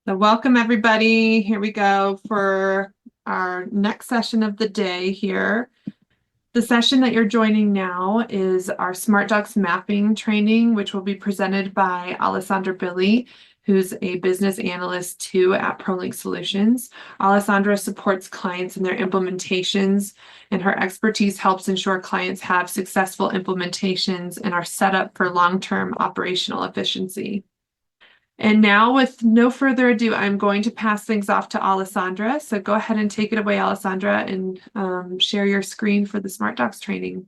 So welcome everybody. Here we go for our next session of the day here. The session that you're joining now is our SmartDox mapping training, which will be presented by Alessandra Billy, who's a business analyst too at ProLink Solutions. Alessandra supports clients in their implementations, and her expertise helps ensure clients have successful implementations and are set up for long-term operational efficiency. And now, with no further ado, I'm going to pass things off to Alessandra. So go ahead and take it away, Alessandra, and share your screen for the SmartDox training.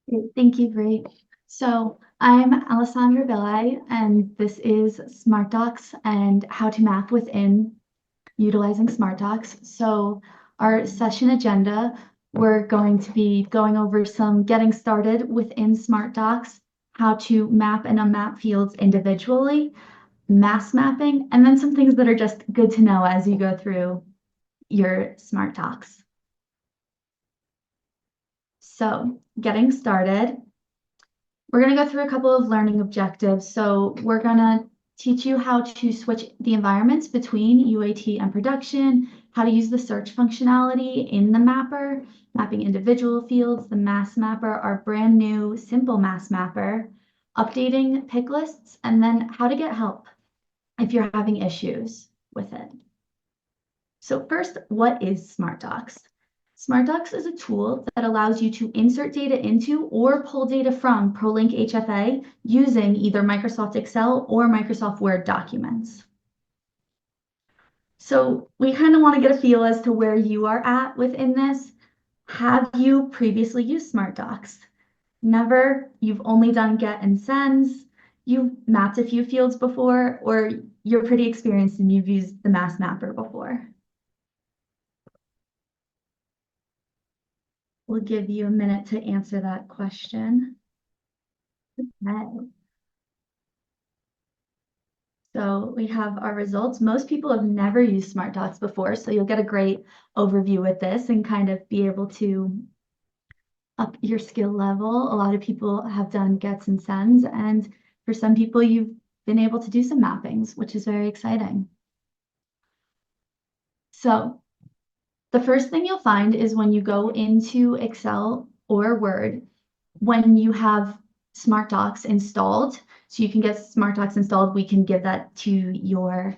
Great. Thank you, Bree. So I'm Alessandra Billy, and this is SmartDox and how to map within utilizing SmartDox. So our session agenda, we're going to be going over some getting started within SmartDox, how to map and unmap fields individually, mass mapping, and then some things that are just good to know as you go through your SmartDox. So getting started, we're going to go through a couple of learning objectives. So we're going to teach you how to switch the environments between UAT and production, how to use the search functionality in the mapper, mapping individual fields, the mass mapper, our brand new simple mass mapper, updating pick lists, and then how to get help if you're having issues with it. So first, what is SmartDox? SmartDox is a tool that allows you to insert data into or pull data from ProLink HFA using either Microsoft Excel or Microsoft Word documents. So we kind of want to get a feel as to where you are at within this. Have you previously used SmartDox? Never? You've only done get and sends? You've mapped a few fields before, or you're pretty experienced and you've used the mass mapper before? We'll give you a minute to answer that question. Okay. So we have our results. Most people have never used SmartDox before, so you'll get a great overview with this and kind of be able to up your skill level. A lot of people have done gets and sends, and for some people, you've been able to do some mappings, which is very exciting. So the first thing you'll find is when you go into Excel or Word, when you have SmartDox installed, so you can get SmartDox installed, we can give that to your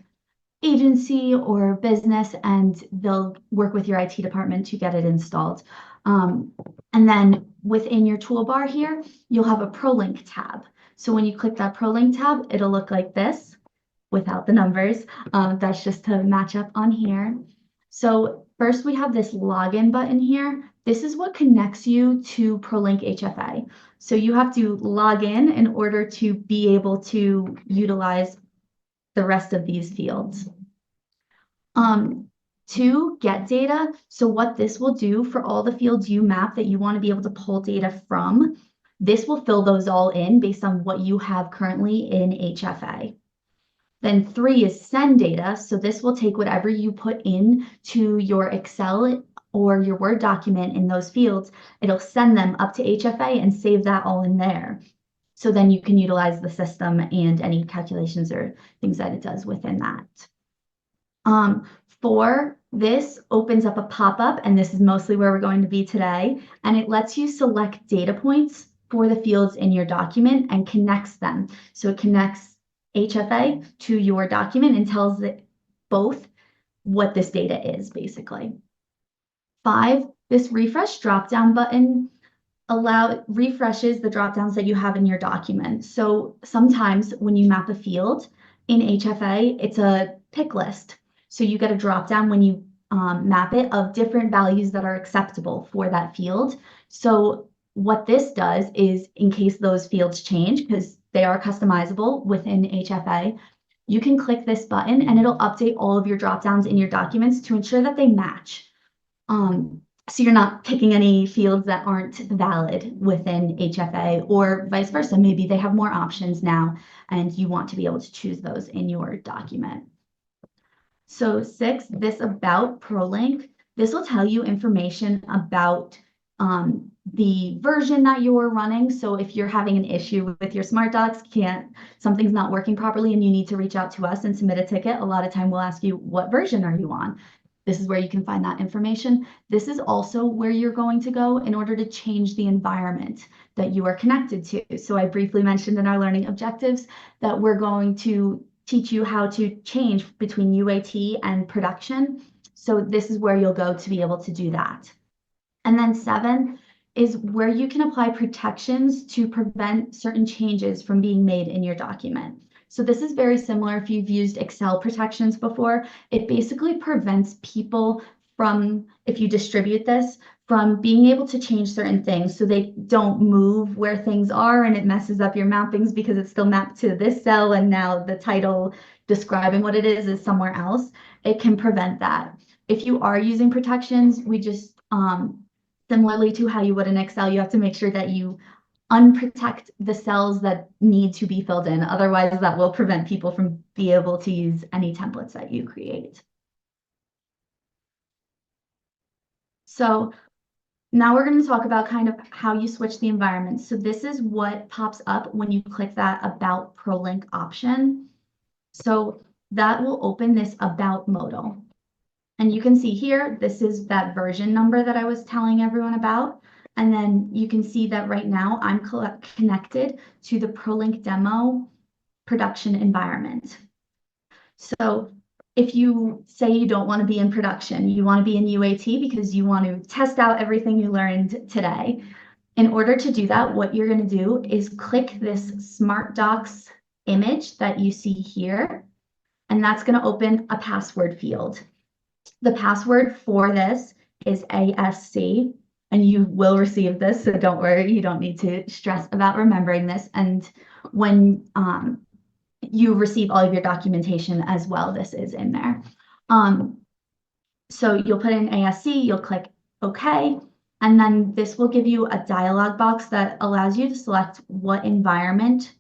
agency or business, and they'll work with your IT department to get it installed. And then within your toolbar here, you'll have a ProLink tab. So when you click that ProLink tab, it'll look like this without the numbers. That's just to match up on here. So first we have this login button here. This is what connects you to ProLink HFA. So you have to log in order to be able to utilize the rest of these fields. To get data, so what this will do for all the fields you map that you want to be able to pull data from, this will fill those all in based on what you have currently in HFA. Then 3 is send data. So this will take whatever you put in to your Excel or your Word document in those fields. It'll send them up to HFA and save that all in there. So then you can utilize the system and any calculations or things that it does within that. 4, this opens up a pop-up, and this is mostly where we're going to be today. And it lets you select data points for the fields in your document and connects them. So it connects HFA to your document and tells it both what this data is, basically. 5, this refresh drop-down button refreshes the drop-downs that you have in your document. So sometimes when you map a field in HFA, it's a pick list. So you get a drop-down when you map it of different values that are acceptable for that field. So what this does is, in case those fields change, because they are customizable within HFA, you can click this button and it'll update all of your drop-downs in your documents to ensure that they match. So you're not picking any fields that aren't valid within HFA, or vice versa. Maybe they have more options now and you want to be able to choose those in your document. So 6, this about ProLink, this will tell you information about the version that you're running. So if you're having an issue with your SmartDocs, something's not working properly and you need to reach out to us and submit a ticket, a lot of time we'll ask you, what version are you on? This is where you can find that information. This is also where you're going to go in order to change the environment that you are connected to. So I briefly mentioned in our learning objectives that we're going to teach you how to change between UAT and production. So this is where you'll go to be able to do that. And then 7 is where you can apply protections to prevent certain changes from being made in your document. So this is very similar if you've used Excel protections before. It basically prevents people from, if you distribute this, from being able to change certain things so they don't move where things are and it messes up your mappings because it's still mapped to this cell and now the title describing what it is somewhere else. It can prevent that. If you are using protections, we just, similarly to how you would in Excel, you have to make sure that you unprotect the cells that need to be filled in. Otherwise, that will prevent people from being able to use any templates that you create. So now we're going to talk about kind of how you switch the environment. So this is what pops up when you click that About ProLink option. So that will open this About modal. And you can see here, this is that version number that I was telling everyone about. And then you can see that right now I'm connected to the ProLink demo production environment. So if you say you don't want to be in production, you want to be in UAT because you want to test out everything you learned today. In order to do that, what you're going to do is click this SmartDocs image that you see here, and that's going to open a password field. The password for this is ASC, and you will receive this, so don't worry, you don't need to stress about remembering this. And when you receive all of your documentation as well, this is in there. So you'll put in ASC, you'll click OK, and then this will give you a dialog box that allows you to select what environment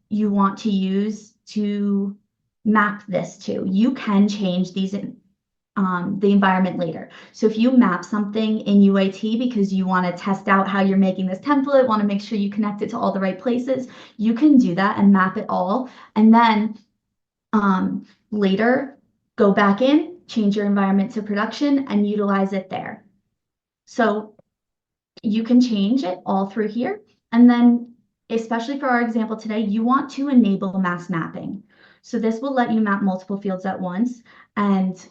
you want to use to map this to. You can change these in the environment later. So if you map something in UAT because you want to test out how you're making this template, want to make sure you connect it to all the right places, you can do that and map it all. And then later go back in, change your environment to production and utilize it there. So you can change it all through here. And then especially for our example today, you want to enable mass mapping. So this will let you map multiple fields at once and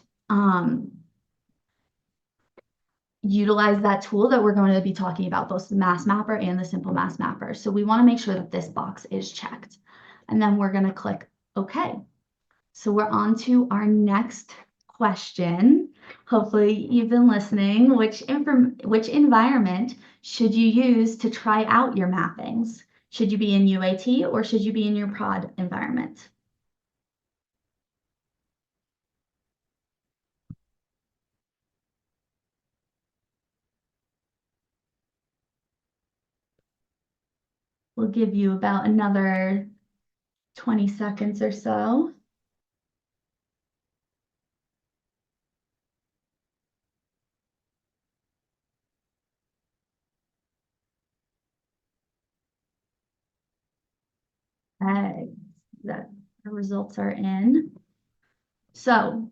utilize that tool that we're going to be talking about, both the mass mapper and the simple mass mapper. So we want to make sure that this box is checked. And then we're going to click OK. So we're on to our next question. Hopefully you've been listening. Which environment should you use to try out your mappings? Should you be in UAT or should you be in your prod environment? We'll give you about another 20 seconds or so. Okay, the results are in. So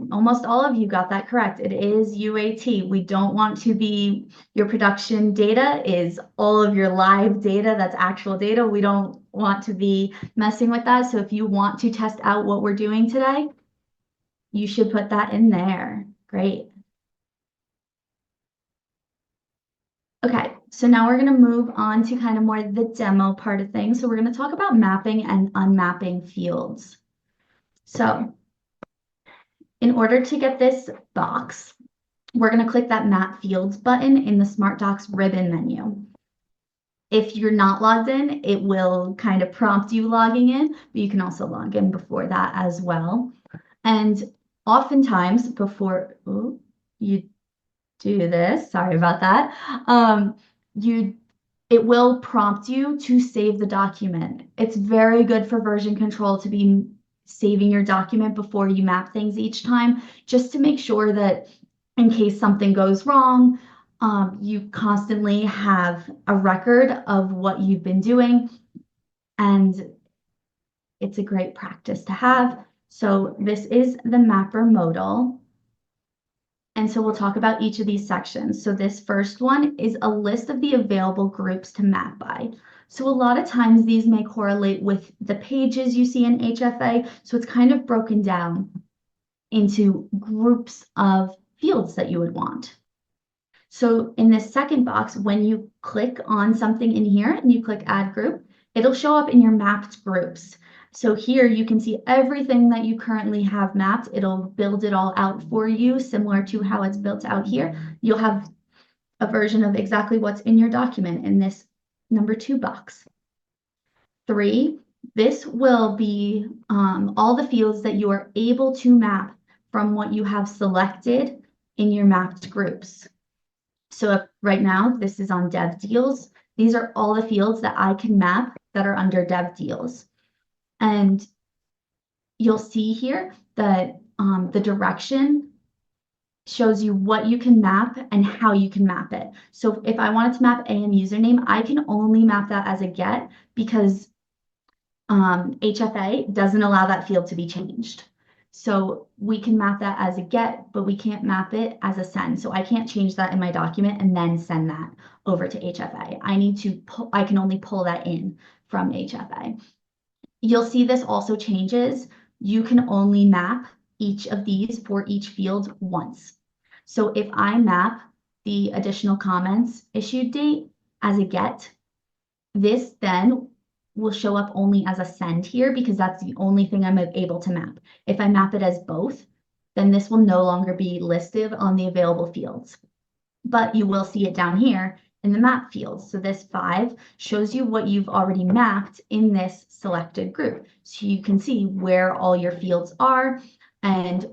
almost all of you got that correct. It is UAT. We don't want to be, your production data is all of your live data, that's actual data. We don't want to be messing with that. So if you want to test out what we're doing today, you should put that in there. Great. Okay, so now we're going to move on to kind of more the demo part of things. So we're going to talk about mapping and unmapping fields. So in order to get this box, we're going to click that Map Fields button in the SmartDocs ribbon menu. If you're not logged in, it will kind of prompt you logging in, but you can also log in before that as well. And oftentimes before you do this, sorry about that, it will prompt you to save the document. It's very good for version control to be saving your document before you map things each time, just to make sure that in case something goes wrong, You constantly have a record of what you've been doing, and it's a great practice to have. So this is the mapper modal. And so we'll talk about each of these sections. So this first one is a list of the available groups to map by. So a lot of times these may correlate with the pages you see in HFA. So it's kind of broken down into groups of fields that you would want. So in this second box, when you click on something in here and you click add group, it'll show up in your mapped groups. So here you can see everything that you currently have mapped. It'll build it all out for you, similar to how it's built out here. You'll have a version of exactly what's in your document in this number 2 box. 3, this will be all the fields that you are able to map from what you have selected in your mapped groups. So right now, this is on dev deals. These are all the fields that I can map that are under dev deals. And you'll see here that the direction shows you what you can map and how you can map it. So if I wanted to map AM username, I can only map that as a get because HFA doesn't allow that field to be changed. So we can map that as a get, but we can't map it as a send. So I can't change that in my document and then send that over to HFA. I can only pull that in from HFA. You'll see this also changes. You can only map each of these for each field once. So if I map the additional comments issued date as a get, this then will show up only as a send here because that's the only thing I'm able to map. If I map it as both, then this will no longer be listed on the available fields. But you will see it down here in the map fields. So this 5 shows you what you've already mapped in this selected group. So you can see where all your fields are and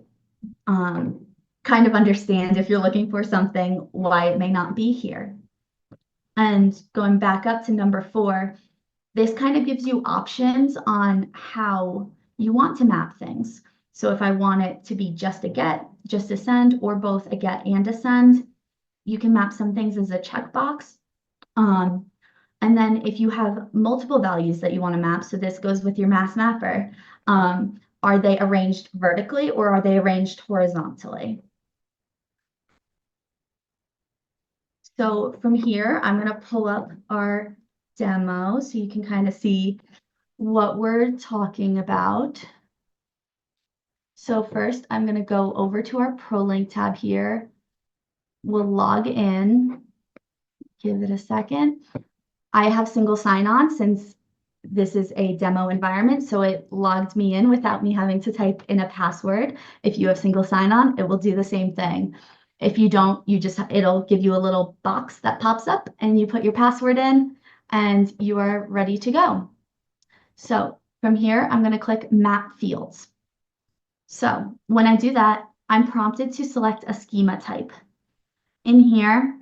kind of understand if you're looking for something, why it may not be here. And going back up to number 4, this kind of gives you options on how you want to map things. So if I want it to be just a get, just a send, or both a get and a send, you can map some things as a checkbox. And then if you have multiple values that you want to map, so this goes with your mass mapper, are they arranged vertically or are they arranged horizontally? So from here, I'm going to pull up our demo so you can kind of see what we're talking about. So first, I'm going to go over to our ProLink tab here. We'll log in. Give it a second. I have single sign-on since this is a demo environment, so it logged me in without me having to type in a password. If you have single sign-on, it will do the same thing. If you don't, it'll give you a little box that pops up and you put your password in and you are ready to go. So from here, I'm going to click Map Fields. So when I do that, I'm prompted to select a schema type. In here,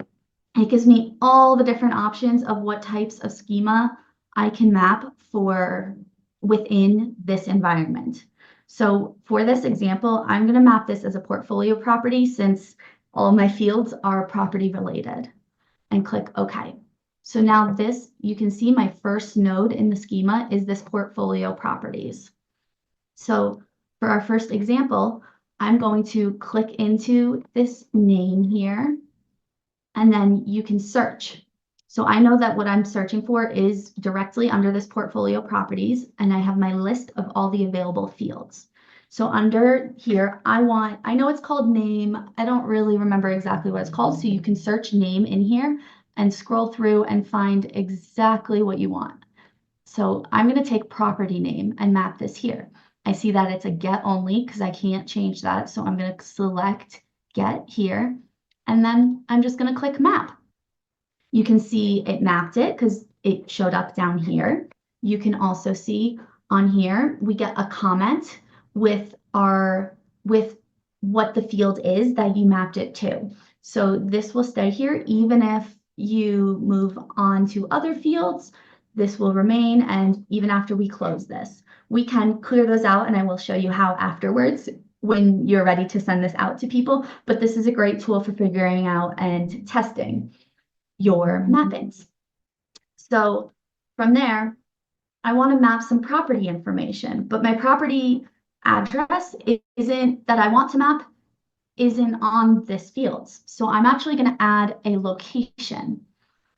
it gives me all the different options of what types of schema I can map for within this environment. So for this example, I'm going to map this as a portfolio property since all my fields are property related, and click OK. So now this, you can see my first node in the schema is this portfolio properties. So for our first example, I'm going to click into this name here, and then you can search. So I know that what I'm searching for is directly under this portfolio properties, and I have my list of all the available fields. So under here, I know it's called name. I don't really remember exactly what it's called. So you can search name in here and scroll through and find exactly what you want. So I'm going to take property name and map this here. I see that it's a get only because I can't change that. So I'm going to select get here. And then I'm just going to click map. You can see it mapped it because it showed up down here. You can also see on here, we get a comment with what the field is that you mapped it to. So this will stay here even if you move on to other fields, this will remain, and even after we close this. We can clear those out and I will show you how afterwards when you're ready to send this out to people, but this is a great tool for figuring out and testing your mappings. So from there, I want to map some property information, but my property address isn't that I want to map isn't on this field. So I'm actually going to add a location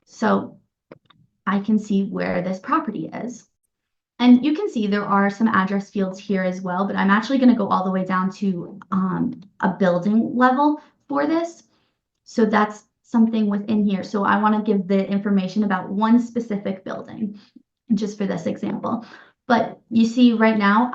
so I can see where this property is. And you can see there are some address fields here as well, but I'm actually going to go all the way down to a building level for this. So that's something within here. So I want to give the information about one specific building, just for this example. But you see right now,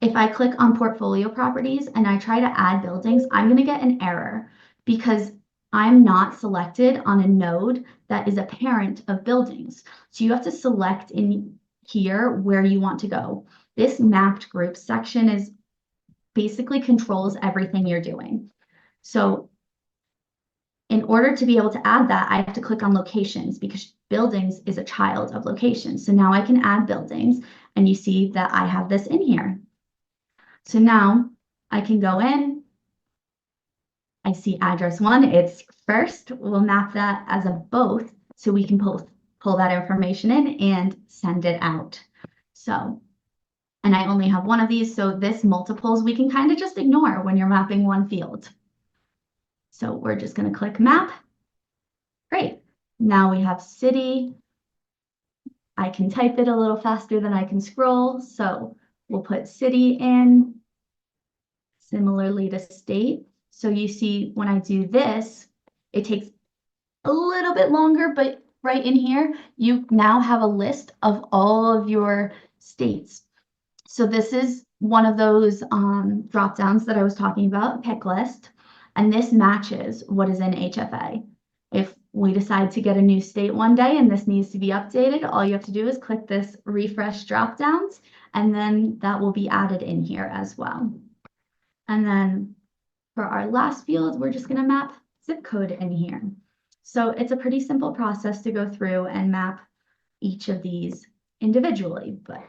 if I click on portfolio properties and I try to add buildings, I'm going to get an error because I'm not selected on a node that is a parent of buildings. So you have to select in here where you want to go. This mapped groups section is basically controls everything you're doing. So in order to be able to add that, I have to click on locations because buildings is a child of locations. So now I can add buildings and you see that I have this in here. So now I can go in. I see address 1, it's first. We'll map that as a both so we can pull that information in and send it out. So, and I only have one of these, so this multiples we can kind of just ignore when you're mapping one field. So we're just going to click map. Great. Now we have city. I can type it a little faster than I can scroll. So we'll put city in, similarly to state. So you see when I do this, it takes a little bit longer, but right in here, you now have a list of all of your states. So this is one of those drop downs that I was talking about, pick list, and this matches what is in HFA. If we decide to get a new state one day and this needs to be updated, all you have to do is click this refresh drop downs, and then that will be added in here as well. And then for our last field, we're just going to map zip code in here. So it's a pretty simple process to go through and map each of these individually, but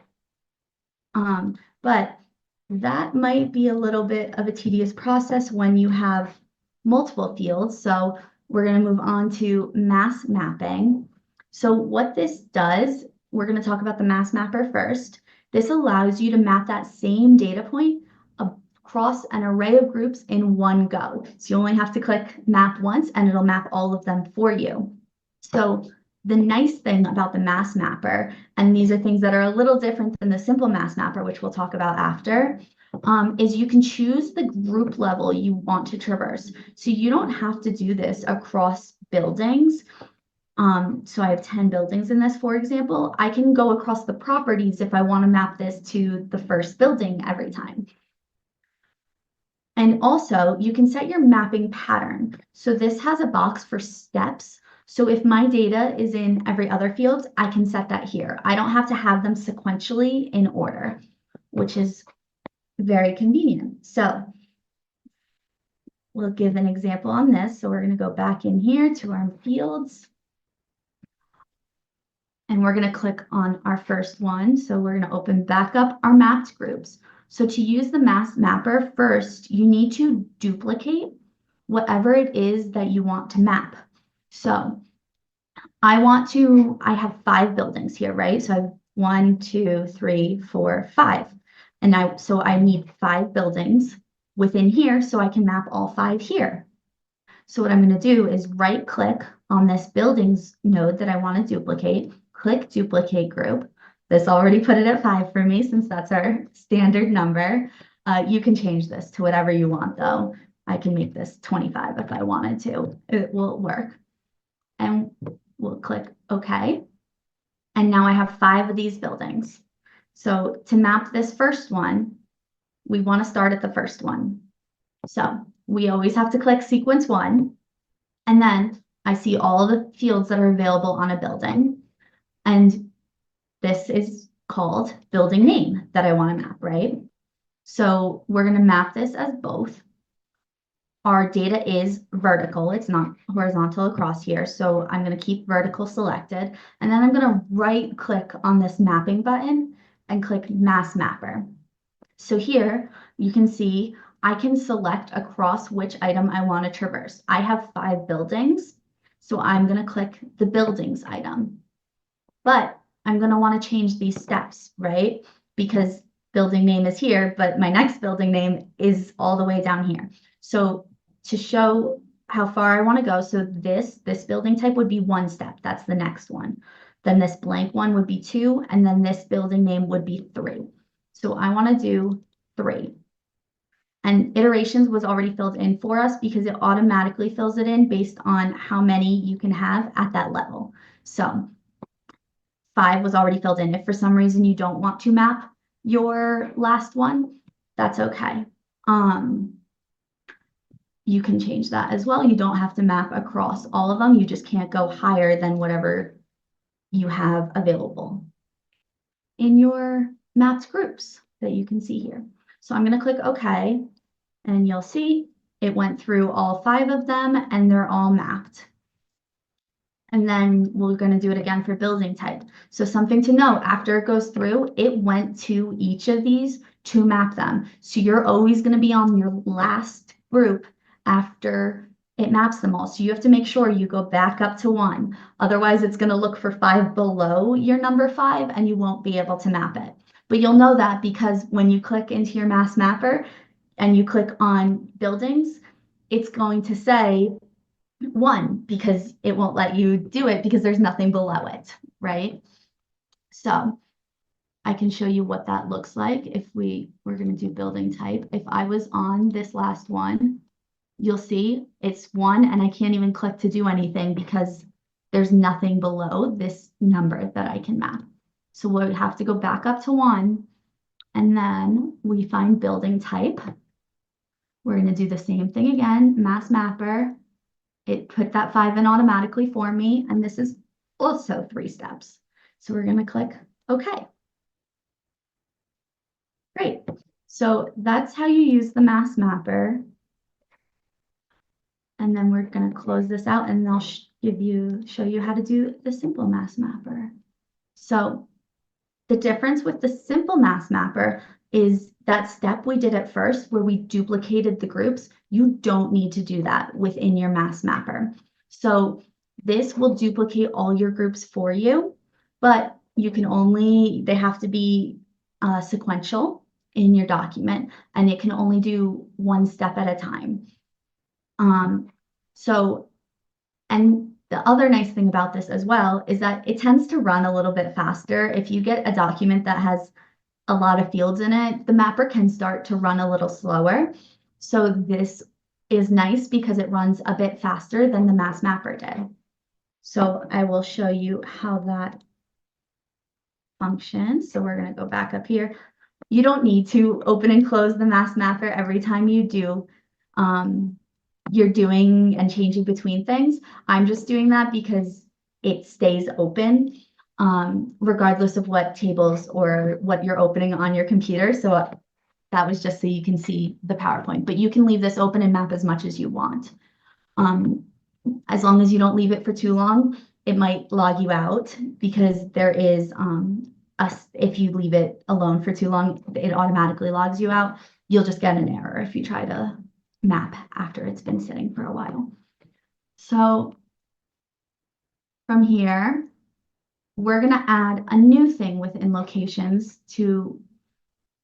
that might be a little bit of a tedious process when you have multiple fields. So we're going to move on to mass mapping. So what this does, we're going to talk about the mass mapper first. This allows you to map that same data point across an array of groups in one go. So you only have to click map once and it'll map all of them for you. So the nice thing about the mass mapper, and these are things that are a little different than the simple mass mapper, which we'll talk about after, is you can choose the group level you want to traverse. So you don't have to do this across buildings. So I have 10 buildings in this, for example. I can go across the properties if I want to map this to the first building every time. And also you can set your mapping pattern. So this has a box for steps. So if my data is in every other field, I can set that here. I don't have to have them sequentially in order, which is very convenient. So we'll give an example on this. So we're going to go back in here to our fields. And we're going to click on our first one. So we're going to open back up our mapped groups. So to use the mass mapper, first, you need to duplicate whatever it is that you want to map. So I have 5 buildings here, right? So I have 1, 2, 3, 4, 5. And so I need 5 buildings within here so I can map all 5 here. So what I'm going to do is right click on this buildings node that I want to duplicate, click duplicate group. This already put it at 5 for me since that's our standard number. You can change this to whatever you want though. I can make this 25 if I wanted to. It will work. And we'll click OK. And now I have 5 of these buildings. So to map this first one, we want to start at the first one. So we always have to click sequence 1. And then I see all the fields that are available on a building. And this is called building name that I want to map, right? So we're going to map this as both. Our data is vertical. It's not horizontal across here. So I'm going to keep vertical selected. And then I'm going to right click on this mapping button and click mass mapper. So here you can see I can select across which item I want to traverse. I have 5 buildings, so I'm going to click the buildings item. But I'm going to want to change these steps, right? Because building name is here, but my next building name is all the way down here. So to show how far I want to go, so this building type would be 1 step. That's the next one. Then this blank one would be 2, and then this building name would be 3. So I want to do 3. And iterations was already filled in for us because it automatically fills it in based on how many you can have at that level. So 5 was already filled in. If for some reason you don't want to map your last one, that's okay. You can change that as well. You don't have to map across all of them. You just can't go higher than whatever you have available in your mapped groups that you can see here. So I'm going to click OK, and you'll see it went through all 5 of them and they're all mapped. And then we're going to do it again for building type. So something to know, after it goes through, it went to each of these to map them. So you're always going to be on your last group after it maps them all. So you have to make sure you go back up to 1. Otherwise, it's going to look for 5 below your number 5 and you won't be able to map it. But you'll know that because when you click into your mass mapper and you click on buildings, it's going to say 1 because it won't let you do it because there's nothing below it, right? So I can show you what that looks like if we're going to do building type. If I was on this last one, you'll see it's 1 and I can't even click to do anything because there's nothing below this number that I can map. So we'll have to go back up to 1 and then we find building type. We're going to do the same thing again, mass mapper. It put that 5 in automatically for me, and this is also 3 steps. So we're going to click OK. Great. So that's how you use the mass mapper. And then we're going to close this out and I'll show you how to do the simple mass mapper. So the difference with the simple mass mapper is that step we did at first where we duplicated the groups. You don't need to do that within your mass mapper. So this will duplicate all your groups for you, but you can they have to be sequential in your document, and it can only do 1 step at a time. And the other nice thing about this as well is that it tends to run a little bit faster. If you get a document that has a lot of fields in it, the mapper can start to run a little slower. So this is nice because it runs a bit faster than the mass mapper did. So I will show you how that functions. So we're going to go back up here. You don't need to open and close the mass mapper every time you do. You're doing and changing between things. I'm just doing that because it stays open regardless of what tables or what you're opening on your computer. So that was just so you can see the PowerPoint, but you can leave this open and map as much as you want. As long as you don't leave it for too long, it might log you out because there is if you leave it alone for too long, it automatically logs you out. You'll just get an error if you try to map after it's been sitting for a while. So from here, we're going to add a new thing within locations to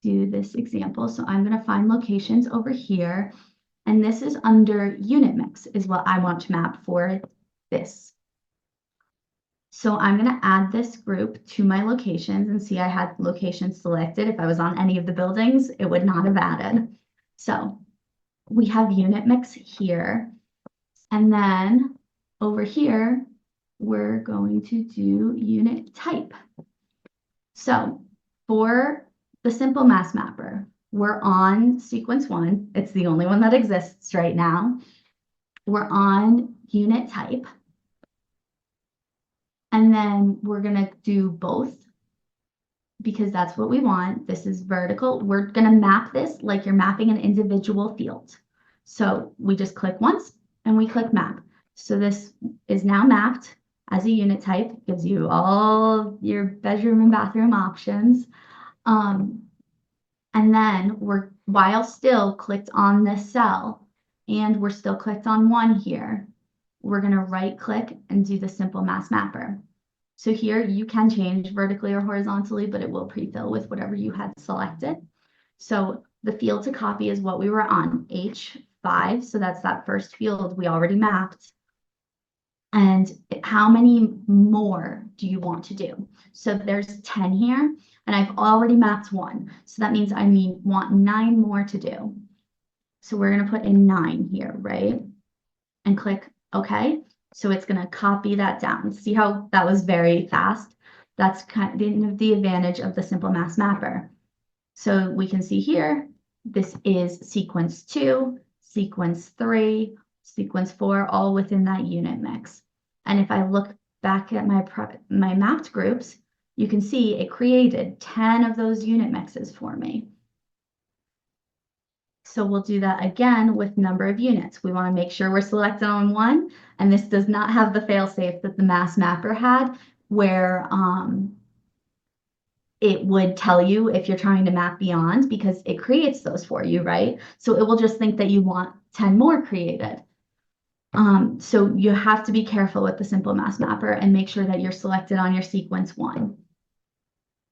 do this example. So I'm going to find locations over here, and this is under unit mix is what I want to map for this. So I'm going to add this group to my locations, and see I had locations selected. If I was on any of the buildings, it would not have added. So we have unit mix here, and then over here, we're going to do unit type. So for the simple mass mapper, we're on sequence 1. It's the only one that exists right now. We're on unit type. And then we're going to do both because that's what we want. This is vertical. We're going to map this like you're mapping an individual field. So we just click once and we click map. So this is now mapped as a unit type. It gives you all your bedroom and bathroom options. And And then while still clicked on this cell, and we're still clicked on 1 here, we're going to right click and do the simple mass mapper. So here you can change vertically or horizontally, but it will pre-fill with whatever you had selected. So the field to copy is what we were on, H5. So that's that first field we already mapped. And how many more do you want to do? So there's 10 here, and I've already mapped 1. So that means I want 9 more to do. So we're going to put in 9 here, right? And click OK. So it's going to copy that down. See how that was very fast? That's kind of the advantage of the simple mass mapper. So we can see here, this is sequence 2, sequence 3, sequence 4, all within that unit mix. And if I look back at my mapped groups, you can see it created 10 of those unit mixes for me. So we'll do that again with number of units. We want to make sure we're selected on 1, and this does not have the failsafe that the mass mapper had, where it would tell you if you're trying to map beyond, because it creates those for you, right? So it will just think that you want 10 more created. So you have to be careful with the simple mass mapper and make sure that you're selected on your sequence 1.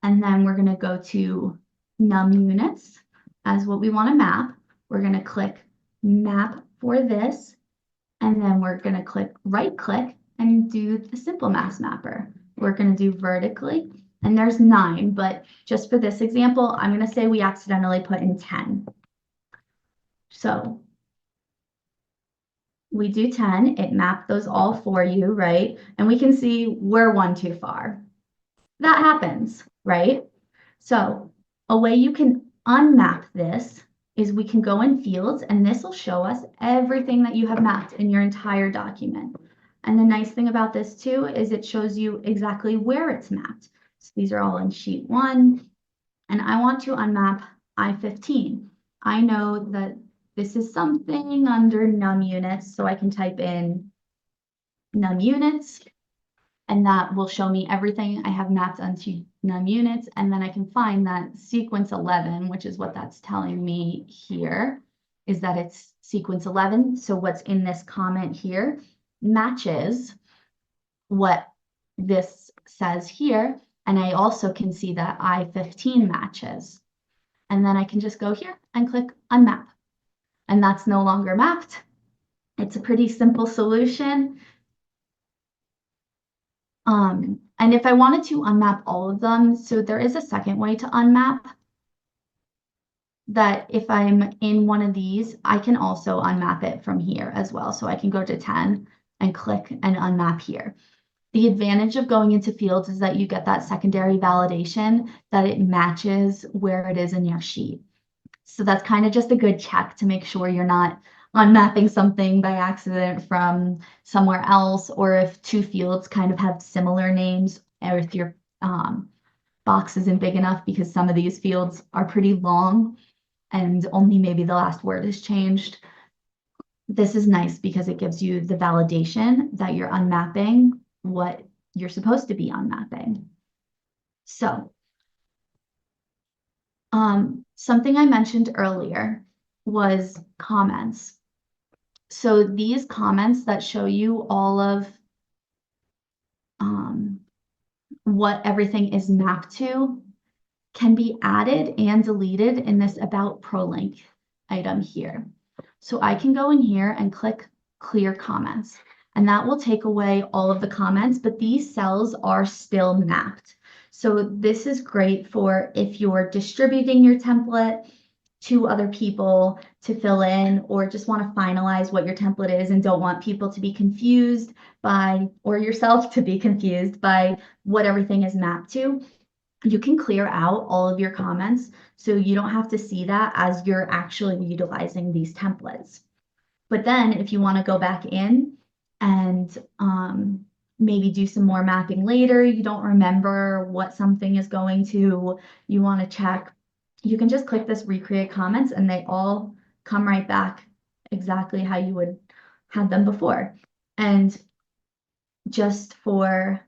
And then we're going to go to num units as what we want to map. We're going to click map for this, and then we're going to click right click and do the simple mass mapper. We're going to do vertically, and there's 9, but just for this example, I'm going to say we accidentally put in 10. So we do 10, it mapped those all for you, right? And we can see we're 1 too far. That happens, right? So a way you can unmap this is we can go in fields, and this will show us everything that you have mapped in your entire document. And the nice thing about this too is it shows you exactly where it's mapped. So these are all in sheet 1, and I want to unmap I-15. I know that this is something under num units, so I can type in num units, and that will show me everything I have mapped onto num units. And then I can find that sequence 11, which is what that's telling me here, is that it's sequence 11. So what's in this comment here matches what this says here. And I also can see that I-15 matches. And then I can just go here and click unmap. And that's no longer mapped. It's a pretty simple solution. And if I wanted to unmap all of them, so there is a second way to unmap, that if I'm in one of these, I can also unmap it from here as well. So I can go to 10 and click and unmap here. The advantage of going into fields is that you get that secondary validation that it matches where it is in your sheet. So that's kind of just a good check to make sure you're not unmapping something by accident from somewhere else, or if 2 fields kind of have similar names, or if your box isn't big enough, because some of these fields are pretty long and only maybe the last word is changed. This is nice because it gives you the validation that you're unmapping what you're supposed to be unmapping. So something I mentioned earlier was comments. So these comments that show you all of what everything is mapped to can be added and deleted in this About ProLink item here. So I can go in here and click Clear Comments, and that will take away all of the comments, but these cells are still mapped. So this is great for if you're distributing your template to other people to fill in, or just want to finalize what your template is and don't want people to be confused by, or yourself to be confused by what everything is mapped to. You can clear out all of your comments so you don't have to see that as you're actually utilizing these templates. But then if you want to go back in and maybe do some more mapping later, you don't remember what something is going to, you want to check, you can just click this recreate comments and they all come right back exactly how you would have them before. And just for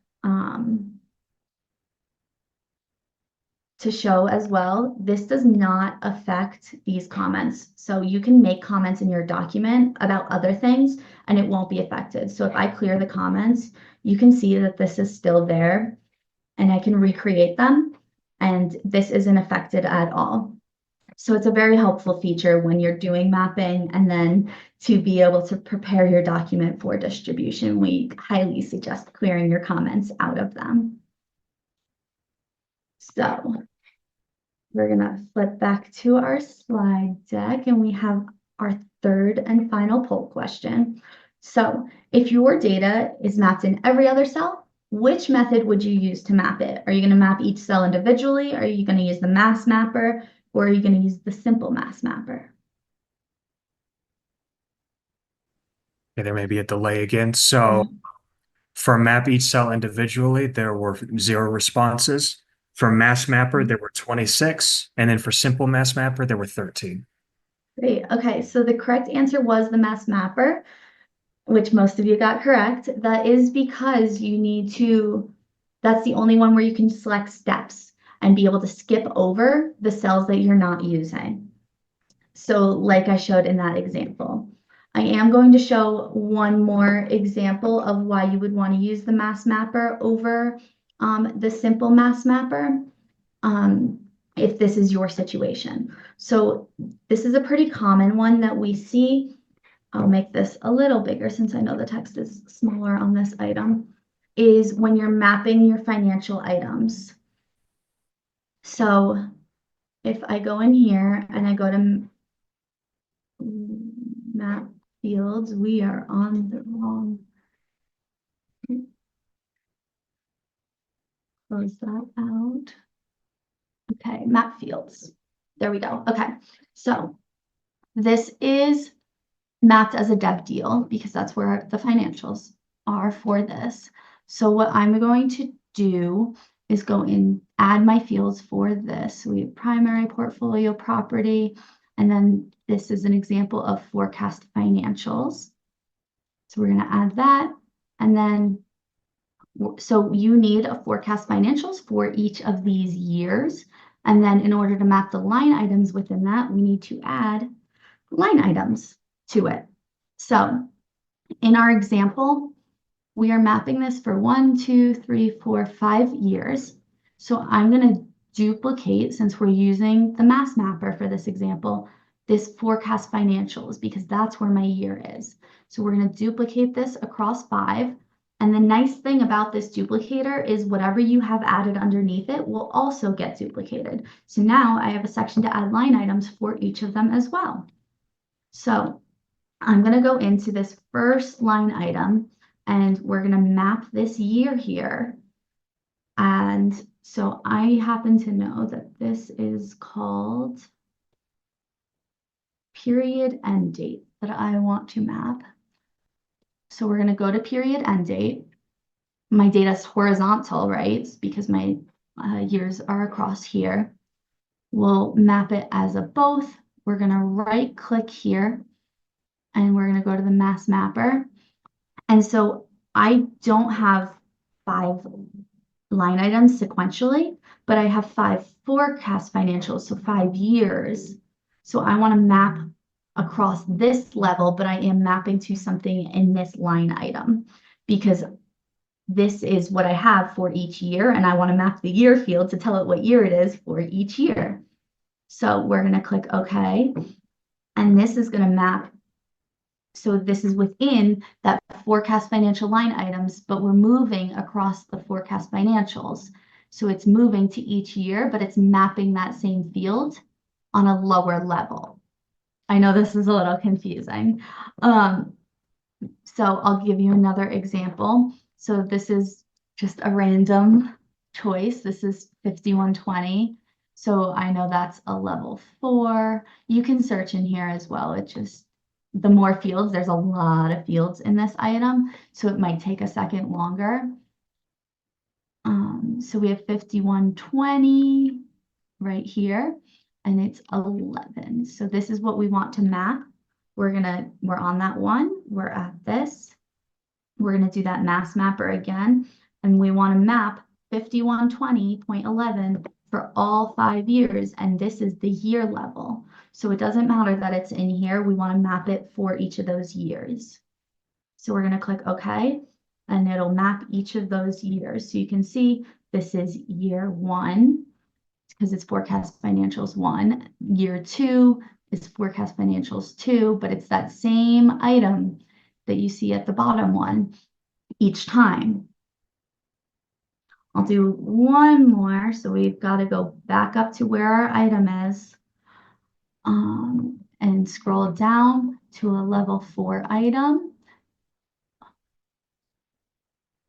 to show as well, this does not affect these comments. So you can make comments in your document about other things and it won't be affected. So if I clear the comments, you can see that this is still there and I can recreate them and this isn't affected at all. So it's a very helpful feature when you're doing mapping and then to be able to prepare your document for distribution, we highly suggest clearing your comments out of them. So we're gonna flip back to our slide deck and we have our third and final poll question. So if your data is mapped in every other cell, which method would you use to map it? Are you gonna map each cell individually? Are you gonna use the mass mapper? Or are you gonna use the simple mass mapper? Okay, there may be a delay again. So for map each cell individually, there were 0 responses. For mass mapper, there were 26. And then for simple mass mapper, there were 13. Great. Okay, so the correct answer was the mass mapper, which most of you got correct. That is because you need to, that's the only one where you can select steps and be able to skip over the cells that you're not using. So like I showed in that example. I am going to show one more example of why you would want to use the mass mapper over the simple mass mapper if this is your situation. So this is a pretty common one that we see. I'll make this a little bigger since I know the text is smaller on this item, is when you're mapping your financial items. So if I go in here and I go to map fields, we are on the wrong. Close that out. Okay, map fields. There we go. Okay, so this is mapped as a dev deal because that's where the financials are for this. So what I'm going to do is go in, add my fields for this. We have primary portfolio property, and then this is an example of forecast financials. So we're going to add that, and then so you need a forecast financials for each of these years. And then in order to map the line items within that, we need to add line items to it. So in our example, we are mapping this for 1, 2, 3, 4, 5 years. So I'm going to duplicate, since we're using the mass mapper for this example, this forecast financials, because that's where my year is. So we're going to duplicate this across 5. And the nice thing about this duplicator is whatever you have added underneath it will also get duplicated. So now I have a section to add line items for each of them as well. So I'm going to go into this first line item and we're going to map this year here. And so I happen to know that this is called period end date that I want to map. So we're going to go to period end date. My data is horizontal, right? Because my years are across here. We'll map it as a both. We're going to right click here and we're going to go to the mass mapper. And so I don't have 5 line items sequentially, but I have 5 forecast financials, so 5 years. So I want to map across this level, but I am mapping to something in this line item because this is what I have for each year, and I want to map the year field to tell it what year it is for each year. So we're going to click OK, and this is going to map. So this is within that forecast financial line items, but we're moving across the forecast financials. So it's moving to each year, but it's mapping that same field on a lower level. I know this is a little confusing. So I'll give you another example. So this is just a random choice. This is 5120. So I know that's a level 4. You can search in here as well. It just, the more fields, there's a lot of fields in this item. So it might take a second longer. So we have 5120 right here, and it's 11. So this is what we want to map. We're on that one. We're at this. We're going to do that mass mapper again, and we want to map 5120.11 for all 5 years, and this is the year level. So it doesn't matter that it's in here. We want to map it for each of those years. So we're going to click OK, and it'll map each of those years. So you can see this is year 1 because it's forecast financials 1. Year 2 is forecast financials 2, but it's that same item that you see at the bottom one each time. I'll do one more. So we've got to go back up to where our item is and scroll down to a level 4 item,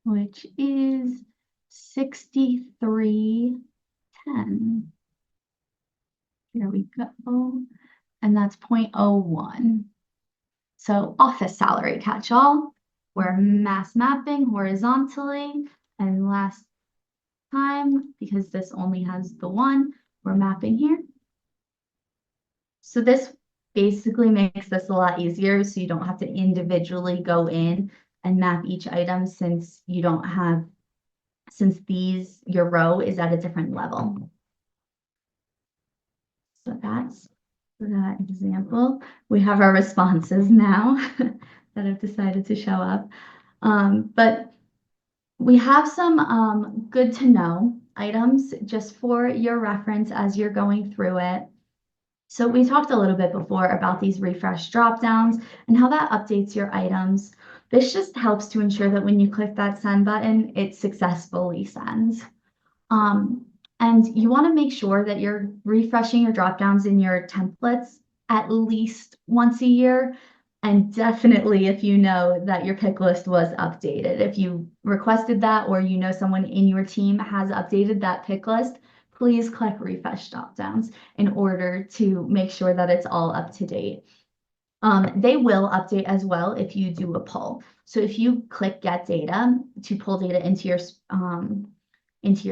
which is 6310. Here we go. And that's 0.01. So office salary catch-all. We're mass mapping horizontally. And last time, because this only has the one, we're mapping here. So this basically makes this a lot easier, so you don't have to individually go in and map each item since you don't have, since your row is at a different level. So that's that example. We have our responses now that have decided to show up. But we have some good to know items just for your reference as you're going through it. So we talked a little bit before about these refresh dropdowns and how that updates your items. This just helps to ensure that when you click that send button, it successfully sends. And you want to make sure that you're refreshing your dropdowns in your templates at least once a year. And definitely if you know that your pick list was updated. If you requested that or you know someone in your team has updated that pick list, please click refresh dropdowns in order to make sure that it's all up to date. They will update as well if you do a pull. So if you click get data to pull data into your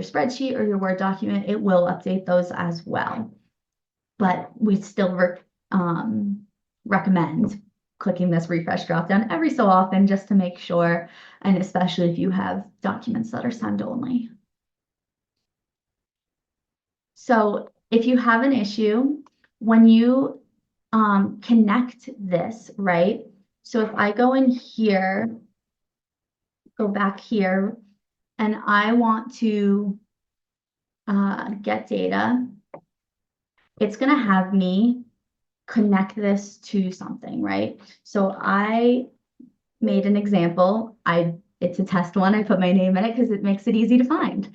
spreadsheet or your Word document, it will update those as well. But we still recommend clicking this refresh dropdown every so often just to make sure, and especially if you have documents that are send only. So if you have an issue, when you connect this, right? So if I go in here, go back here, and I want to get data, it's going to have me connect this to something, right? So I made an example. It's a test one. I put my name in it because it makes it easy to find.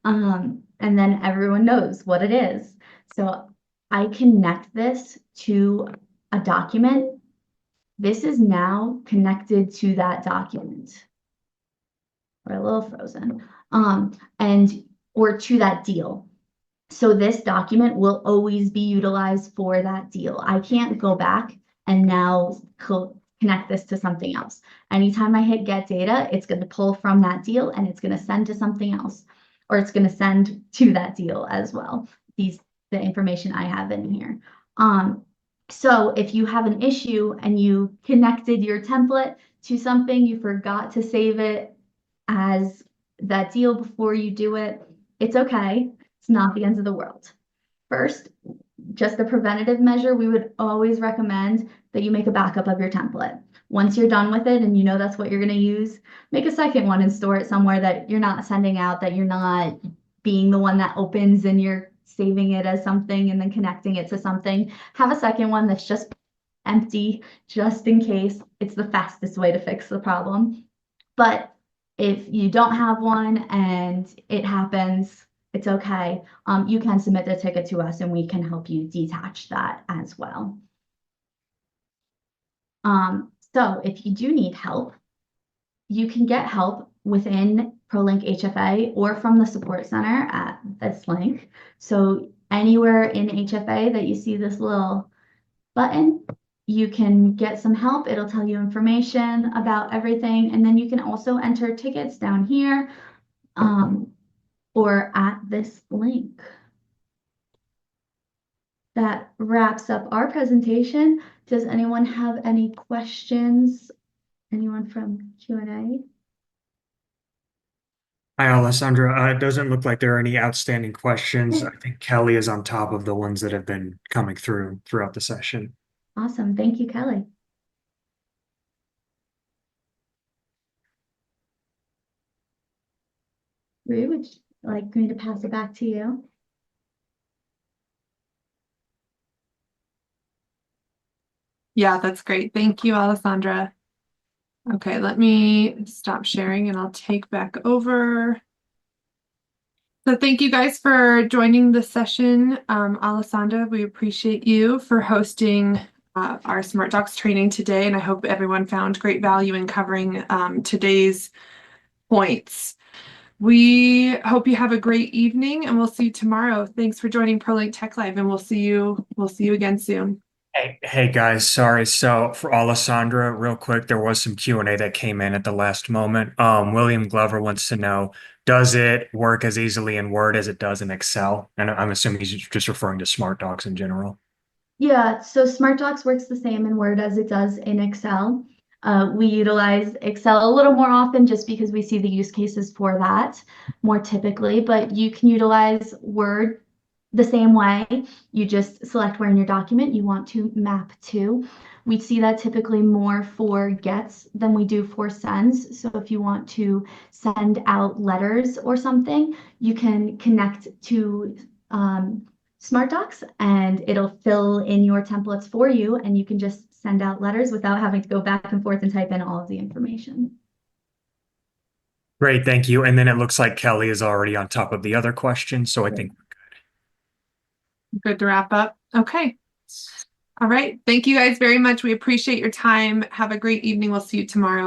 And then everyone knows what it is. So I connect this to a document. This is now connected to that document. We're a little frozen. Or to that deal. So this document will always be utilized for that deal. I can't go back and now connect this to something else. Anytime I hit get data, it's going to pull from that deal and it's going to send to something else, or it's going to send to that deal as well. The information I have in here. So if you have an issue and you connected your template to something, you forgot to save it as that deal before you do it, it's okay. It's not the end of the world. First, just a preventative measure, we would always recommend that you make a backup of your template. Once you're done with it and you know that's what you're going to use, make a second one and store it somewhere that you're not sending out, that you're not being the one that opens and you're saving it as something and then connecting it to something. Have a second one that's just empty, just in case. It's the fastest way to fix the problem. But if you don't have one and it happens, it's okay. You can submit the ticket to us and we can help you detach that as well. So if you do need help, you can get help within ProLink HFA or from the support center at this link. So anywhere in HFA that you see this little button, you can get some help. It'll tell you information about everything. And then you can also enter tickets down here or at this link. That wraps up our presentation. Does anyone have any questions? Anyone from Q&A? Hi, Alessandra. It doesn't look like there are any outstanding questions. I think Kelly is on top of the ones that have been coming throughout the session. Awesome. Thank you, Kelly. Rue, would you like me to pass it back to you? Yeah, that's great. Thank you, Alessandra. Okay, let me stop sharing and I'll take back over. So thank you guys for joining the session. Alessandra, we appreciate you for hosting our SmartDocs training today, and I hope everyone found great value in covering today's points. We hope you have a great evening, and we'll see you tomorrow. Thanks for joining ProLink Tech Live, and we'll see you again soon. Hey guys, sorry. So for Alessandra, real quick, there was some Q&A that came in at the last moment. William Glover wants to know, does it work as easily in Word as it does in Excel? And I'm assuming he's just referring to SmartDocs in general. Yeah, so SmartDocs works the same in Word as it does in Excel. We utilize Excel a little more often just because we see the use cases for that more typically, but you can utilize Word the same way. You just select where in your document you want to map to. We see that typically more for gets than we do for sends. So if you want to send out letters or something, you can connect to SmartDocs and it'll fill in your templates for you, and you can just send out letters without having to go back and forth and type in all of the information. Great, thank you. And then it looks like Kelly is already on top of the other question, so I think Good to wrap up. Okay. All right. Thank you guys very much. We appreciate your time. Have a great evening. We'll see you tomorrow.